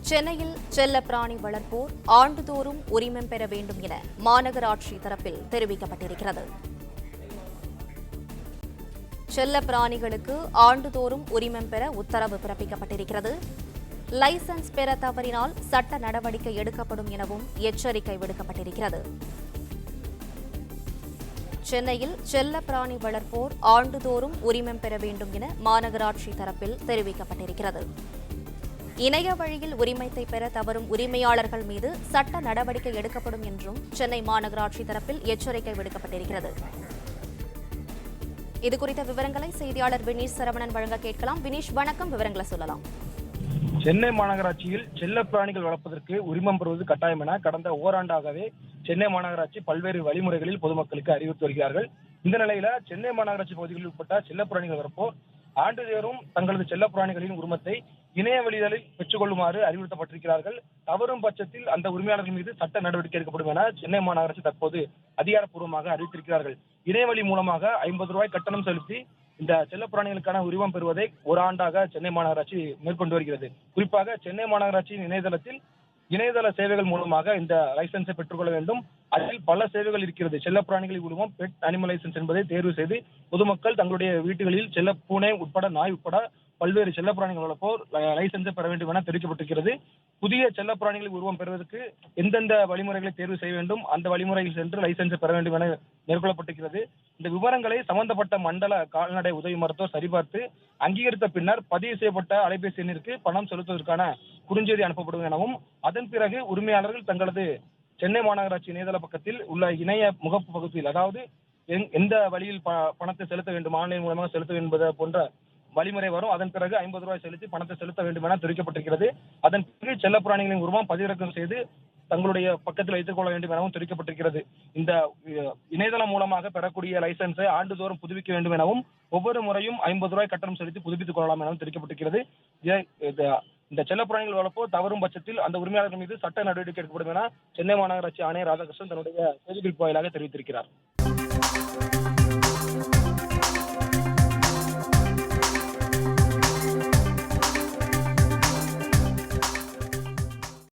சென்னையில் செல்லப்பிராணி வளர்ப்போர் ஆண்டுதோறும் உரிமம் பெற வேண்டும் என மாநகராட்சி தரப்பில் தெரிவிக்கப்பட்டிருக்கிறது. செல்லப்பிராணிகளுக்கு ஆண்டுதோறும் உரிமம் பெற உத்தரவு பிறப்பிக்கப்பட்டிருக்கிறது. லைசென்ஸ் பெற தவறினால் சட்ட நடவடிக்கை எடுக்கப்படும் எனவும் எச்சரிக்கை விடுக்கப்பட்டிருக்கிறது. சென்னையில் செல்லப்பிராணி வளர்ப்போர் ஆண்டுதோறும் உரிமம் பெற வேண்டும் என மாநகராட்சி தரப்பில் தெரிவிக்கப்பட்டிருக்கிறது. இணைய வழியில் உரிமத்தை பெற தவறும் உரிமையாளர்கள் மீது சட்ட நடவடிக்கை எடுக்கப்படும் என்றும் சென்னை மாநகராட்சி தரப்பில் எச்சரிக்கை விடுக்கப்பட்டிருக்கிறது. இதுகுறித்த விவரங்களை செய்தியாளர் வினீஷ் சரவணன் வழங்க கேட்கலாம். வினீஷ், வணக்கம். விவரங்களை சொல்லலாம். சென்னை மாநகராட்சியில் செல்ல பிராணிகள் வளர்ப்பதற்கு உரிமம் பெறுவது கட்டாயம் என கடந்த ஓராண்டாகவே சென்னை மாநகராட்சி பல்வேறு வழிமுறைகளில் பொதுமக்களுக்கு அறிவித்து வருகிறார்கள். இந்த நிலையில சென்னை மாநகராட்சி பகுதிகளில் உட்பட்ட செல்ல பிராணிகள் வளர்ப்போர் ஆண்டுதோறும் தங்களது செல்ல பிராணிகளின் உரிமத்தை இணைய வழிகளில் பெற்றுக் கொள்ளுமாறு அறிவுறுத்தப்பட்டிருக்கிறார்கள். தவறும் பட்சத்தில் அந்த உரிமையாளர்கள் மீது சட்ட நடவடிக்கை எடுக்கப்படும் என சென்னை மாநகராட்சி தற்போது அதிகாரப்பூர்வமாக அறிவித்திருக்கிறார்கள். இணையவழி மூலமாக 50 ரூபாய் கட்டணம் செலுத்தி இந்த செல்லப்பிராணிகளுக்கான உரிமம் பெறுவதை ஒரு ஆண்டாக சென்னை மாநகராட்சி மேற்கொண்டு வருகிறது. குறிப்பாக சென்னை மாநகராட்சியின் இணையதளத்தில் இணையதள சேவைகள் மூலமாக இந்த லைசன்ஸை பெற்றுக்கொள்ள வேண்டும். அதில் பல சேவைகள் இருக்கிறது. செல்லப்பிராணிகளின் உரிமம் பெட் அனிமல் லைசன்ஸ் என்பதை தேர்வு செய்து பொதுமக்கள் தங்களுடைய வீடுகளில் செல்ல பூனை உட்பட நாய் உட்பட பல்வேறு செல்லப்பிராணிகள் வளர்ப்போர் லைசன்ஸை பெற வேண்டும் என தெரிவிக்கப்பட்டிருக்கிறது. புதிய செல்லப்பிராணிகளின் உருவம் பெறுவதற்கு எந்தெந்த வழிமுறைகளை தேர்வு செய்ய வேண்டும், அந்த வழிமுறையில் சென்று லைசன்ஸை பெற வேண்டும் என மேற்கொள்ளப்பட்டிருக்கிறது. இந்த விவரங்களை சம்பந்தப்பட்ட மண்டல கால்நடை உதவி மருத்துவர் சரிபார்த்து அங்கீகரித்த பின்னர் பதிவு செய்யப்பட்ட அலைபேசி எண்ணிற்கு பணம் செலுத்துவதற்கான குறுஞ்செய்தி அனுப்பப்படும் எனவும் அதன் பிறகு உரிமையாளர்கள் தங்களது சென்னை மாநகராட்சி இணையதள பக்கத்தில் உள்ள இணைய முகப்பு பகுதியில், அதாவது எந்த வழியில் பணத்தை செலுத்த வேண்டும், ஆன்லைன் மூலமாக செலுத்த வேண்டும் என்பது போன்ற வழிமுறை வரும். அதன் பிறகு 50 ரூபாய் செலுத்தி பணத்தை செலுத்த வேண்டும் என தெரிவிக்கப்பட்டிருக்கிறது. அதன் பிறகு செல்லப்பிராணிகளின் உருவம் பதிவிறக்கம் செய்து தங்களுடைய பக்கத்தில் வைத்துக் கொள்ள வேண்டும் எனவும் தெரிவிக்கப்பட்டிருக்கிறது. இந்த இணையதளம் மூலமாக பெறக்கூடிய லைசன்ஸை ஆண்டுதோறும் புதுப்பிக்க வேண்டும் எனவும் ஒவ்வொரு முறையும் 50 ரூபாய் கட்டணம் செலுத்தி புதுப்பித்துக் கொள்ளலாம் எனவும் தெரிவிக்கப்பட்டிருக்கிறது. இந்த செல்லப்பிராணிகள் வளர்ப்போ தவறும் பட்சத்தில் அந்த உரிமையாளர்கள் மீது சட்ட நடவடிக்கை எடுக்கப்படும் என சென்னை மாநகராட்சி ஆணையர் ராதாகிருஷ்ணன் தன்னுடைய செய்திக்குறிப்பு வாயிலாக தெரிவித்திருக்கிறார்.